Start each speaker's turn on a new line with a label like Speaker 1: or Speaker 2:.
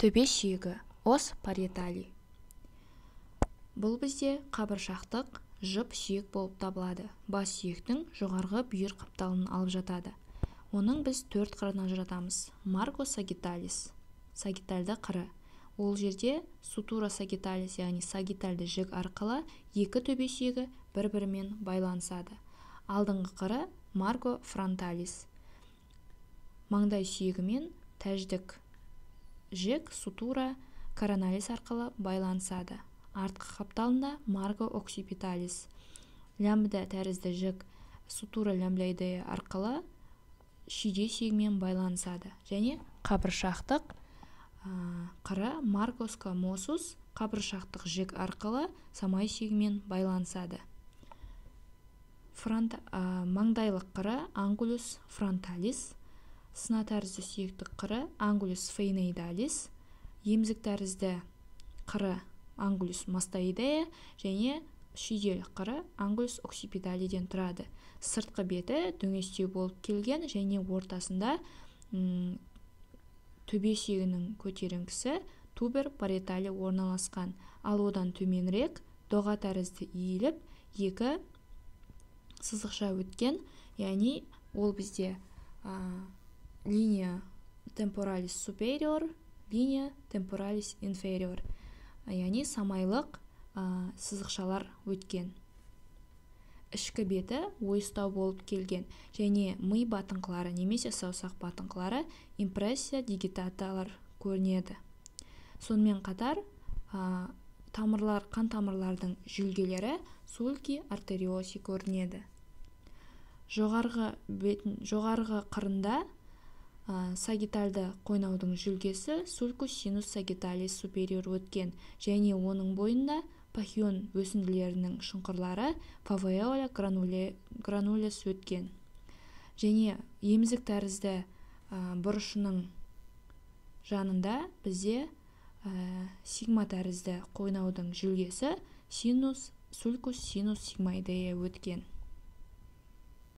Speaker 1: Төбе сүйегі ос париетали. Бұл бізде қабыршақтық жып сүйек болып табылады. Бас сүйектің жоғарғы бүйір қапталын алып жатады. Оның біз 4 қырынан ажыратамыз. Марго сагиталис, сагитальды қыры. Ол жерде сутура сагиталис, яғни сагитальды жік арқылы екі төбе сүйегі бір-бірімен байланысады. Алдыңғы қыры марго фронталис. Маңдай сүйегімен тәждік жік сутура короналис арқылы байланысады. Артқы қапталында марго оксипиталис. Лямбда тәрізді жік сутура лямбдоидея арқылы шүйде сүйегімен байланысады. Және қабыршақтық қыры марго скамосус қабыршақтық жік арқылы самай сүйегімен байланысады. Маңдайлық қыры ангулюс фронталис. Сына тәрізді сүйектік қыры ангулюс фейноидалис. Емзік тәрізді қыры ангулюс мастоидея және шүйделік қыры ангулюс оксипиталиден тұрады. Сыртқы беті дөңестеу болып келген және ортасында төбе сүйегінің көтеріңкісі тубер париетали орналасқан. Ал одан төменірек доға тәрізді иіліп екі сызықша өткен, яғни ол бізде линия темпоралис superior, линия темпоралис inferior, яғни самайлық сызықшалар өткен. Ішкі беті ойыстау болып келген және ми батыңқылары немесе саусақ батыңқылары импрессия дигитаталар көрінеді. Сонымен қатар тамырлар, қан тамырлардың жүлгелері сульки артериоси көрінеді. Жоғарғы қырында сагитальды қойнаудың жүлгесі сулькус синус сагиталис superior өткен және оның бойында пахион өсінділерінің шұңқырлары фавеола гранулес өткен. Және емзік тәрізді бұрышының жанында бізде сигма тәрізді қойнаудың жүлгесі сулькус синус сигмоидея өткен.